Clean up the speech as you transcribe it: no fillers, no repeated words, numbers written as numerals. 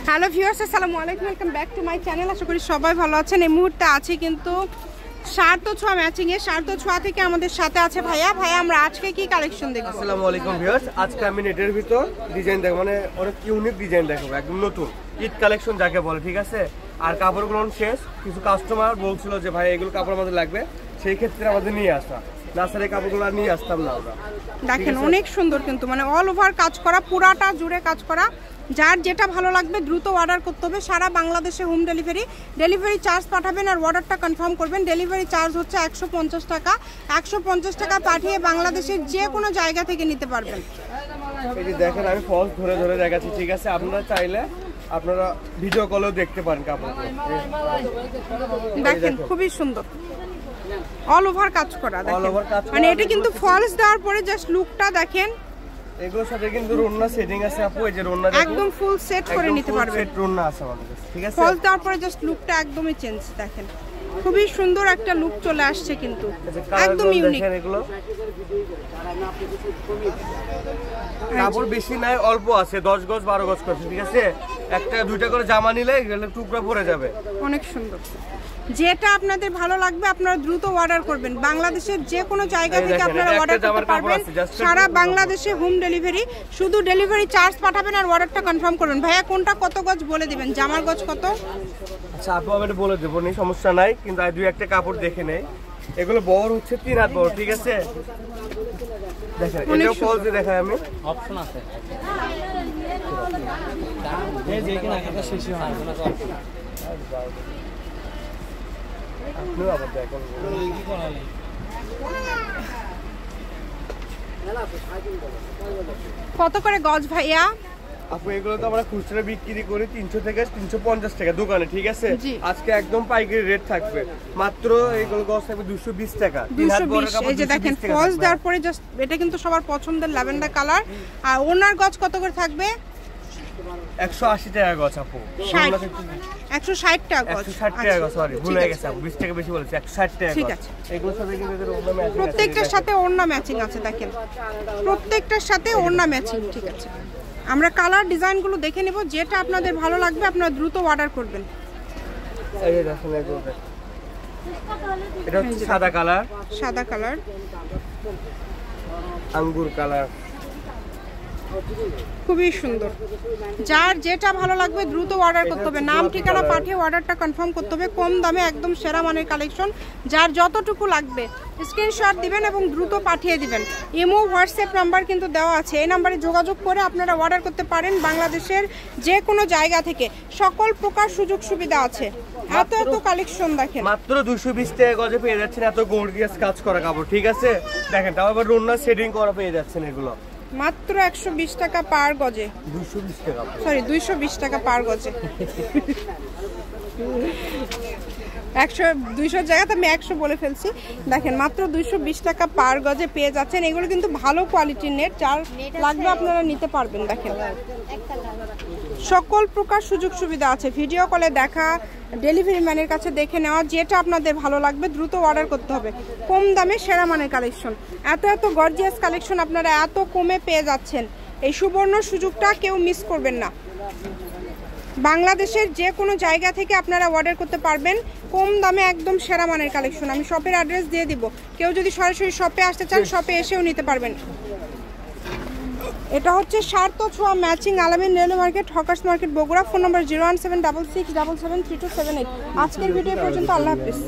Hello viewers, আসসালামু আলাইকুম, welcome back to my channel. আশা করি সবাই ভালো আছেন। এই মুহূর্তে আছি কিন্তু শার্ট ও ছোঁয়া ম্যাচিং এ। শার্ট ও ছোঁয়া থেকে আমাদের সাথে আছে ভাইয়া। আমরা আজকে কি কালেকশন দেখব? আসসালামু আলাইকুম ভিউয়ার্স, আজকে আমি নেটের ভিতর ডিজাইন দেখব, মানে অনেক ইউনিক ডিজাইন দেখাবো, একদম নতুন ঈদ কালেকশন যাকে বলে, ঠিক আছে। আর কাপড়গুলো শেষ, কিছু কাস্টমার বলছিল যে ভাই এগুলো কাপড় আমাদের লাগবে, সেই ক্ষেত্রে আমাদের নিয়ে আসা, নাসারের কাপড়গুলো আর নিয়ে আসতাম না আমরা। দেখেন অনেক সুন্দর, কিন্তু মানে অল ওভার কাজ করা, পুরাটা জুড়ে কাজ করা। যার যেটা ভালো লাগবে দ্রুত অর্ডার করতে হবে। সারা বাংলাদেশে হোম ডেলিভারি চার্জ পাঠাবেন আর অর্ডারটা কনফার্ম করবেন। ডেলিভারি চার্জ হচ্ছে 150 টাকা। 150 টাকা পাঠিয়ে বাংলাদেশের যে কোনো জায়গা থেকে নিতে পারবেন। এই যে দেখেন আমি ফলস ধরে ধরে দেখাচ্ছি, ঠিক আছে। আপনারা চাইলে আপনারা ভিডিও কলেও দেখতে পারেন কাপড়গুলো। দেখেন খুবই সুন্দর, অল ওভার কাজ করা। মানে এটা কিন্তু ফলস দেওয়ার পরে জাস্ট লুকটা দেখেন। এগুলোর সাথে কিন্তু রুন্না সেটিং আছে আপু, এই যে রুন্না একদম ফুল সেট করে নিতে পারবেন। সেট রুন্না আছে আমাদের কাছে, ঠিক আছে। ফলস দেওয়ার পরে জাস্ট লুকটা একদমই চেঞ্জ। দেখেন খুবই সুন্দর একটা লুক চলে আসছে, কিন্তু একদম ইউনিক। এগুলো কাপড় বেশি নাই, অল্প আছে, 10 গজ 12 গজ করছে, ঠিক আছে। একটা দুইটা করে জামা নিলে গেলে টুকরা পড়ে যাবে। অনেক সুন্দর। যেটা আপনাদের ভালো লাগবে আপনারা দ্রুত অর্ডার করবেন। বাংলাদেশের যে কোনো জায়গা থেকে আপনারা অর্ডার করতে পারবেন। সারা বাংলাদেশে হোম ডেলিভারি, শুধু ডেলিভারি চার্জ পাঠাবেন আর অর্ডারটা কনফার্ম করবেন। ভাইয়া কোনটা কত গজ বলে দিবেন, জামার গজ কত? আচ্ছা আপু আমি এটা বলে দেবো, নেই সমস্যা নাই, কিন্তু আর দুই একটা কাপড় দেখে নেই। এগুলো বড় হচ্ছে 3 হাত বড়, ঠিক আছে। দেখেন এটাও ফলস দিয়ে দেখাই আমি, অপশন আছে। এই যে কিনা একটা শেষ হয় না তো অপশন। আপনিও আবার দেখেন কি করালে কত করে গজ ভাইয়া? আপু এগুলো তো আমরা খুচরা বিক্রি করি 300 থেকে 350 টাকা দোকানে, ঠিক আছে। আজকে একদম পাইকারি রেট থাকবে, মাত্র এগুলো গজ থাকবে 220 টাকা। 220। এই যে দেখেন ফলস দেওয়ার পরে জাস্ট এটা কিন্তু সবার পছন্দের ল্যাভেন্ডার কালার। আর ওনার গজ কত করে থাকবে? 180 টাকা গজ আপু। 160 টাকা গজ। 160 টাকা গজ, সরি ভুল হয়ে গেছে আপু, 20 টাকা বেশি বলেছি, 160 টাকা। ঠিক আছে। এগুলোর সাথে কিন্তু এদের ওড়না ম্যাচিং আছে, প্রত্যেকটার সাথে ওড়না ম্যাচিং আছে। দেখেন প্রত্যেকটার সাথে ওড়না ম্যাচিং, ঠিক আছে। আমরা কালার ডিজাইনগুলো দেখে নেব, যেটা আপনাদের ভালো লাগবে আপনারা দ্রুত অর্ডার করবেন। এই যে দেখেন এগুলো, এটা হচ্ছে সাদা কালার, সাদা কালার, আঙ্গুর কালার, খুবই সুন্দর। যার যেটা ভালো লাগবে দ্রুত অর্ডার করতে হবে। নাম ঠিকানা পাঠিয়ে অর্ডারটা কনফার্ম করতে হবে। কম দামে একদম সেরা মানের কালেকশন। যার যতটুকু লাগবে স্ক্রিনশট দিবেন এবং দ্রুত পাঠিয়ে দিবেন। ইমো হোয়াটসঅ্যাপ নাম্বার কিন্তু দেওয়া আছে, এই নাম্বারে যোগাযোগ করে আপনারা অর্ডার করতে পারেন। বাংলাদেশের যে কোনো জায়গা থেকে সকল প্রকার সুযোগ সুবিধা আছে। এত কালেকশন দেখেন, মাত্র 220 টাকা গজে পেয়ে যাচ্ছেন এত গর্জিয়াস কাজ করা কাপড়, ঠিক আছে। দেখেন তাও আবার রুন্না সেটিং করা পেয়ে যাচ্ছেন এগুলো মাত্র 120 টাকা পার গজে। 220 টাকা, সরি 220 টাকা পার গজে। 200 জায়গাতে আমি 100 বলে ফেলছি। দেখেন মাত্র 220 টাকা পার গজে পেয়ে যাচ্ছেন। এগুলো কিন্তু ভালো কোয়ালিটির নেট, যার লাগবে আপনারা নিতে পারবেন। দেখেন সকল প্রকার সুযোগ সুবিধা আছে। ভিডিও কলে দেখা, ডেলিভারি ম্যানের কাছে দেখে নেওয়া, যেটা আপনাদের ভালো লাগবে দ্রুত অর্ডার করতে হবে। কম দামে সেরা মানের কালেকশন, এত গর্জিয়াস কালেকশন আপনারা এত কমে পেয়ে যাচ্ছেন। এই সুবর্ণ সুযোগটা কেউ মিস করবেন না। বাংলাদেশের যে কোনো জায়গা থেকে আপনারা অর্ডার করতে পারবেন কম দামে, একদম সেরা মানের কালেকশন। আমি শপের অ্যাড্রেস দিয়ে দিব, কেউ যদি সরাসরি শপে আসতে চান শপে এসেও নিতে পারবেন। এটা হচ্ছে শার্ট ও ছোঁয়া ম্যাচিং, আলামিন railway market, hawkers market, Bogura. Phone নম্বর 01766773278। আজকের ভিডিও পর্যন্ত, আল্লাহ হাফেজ।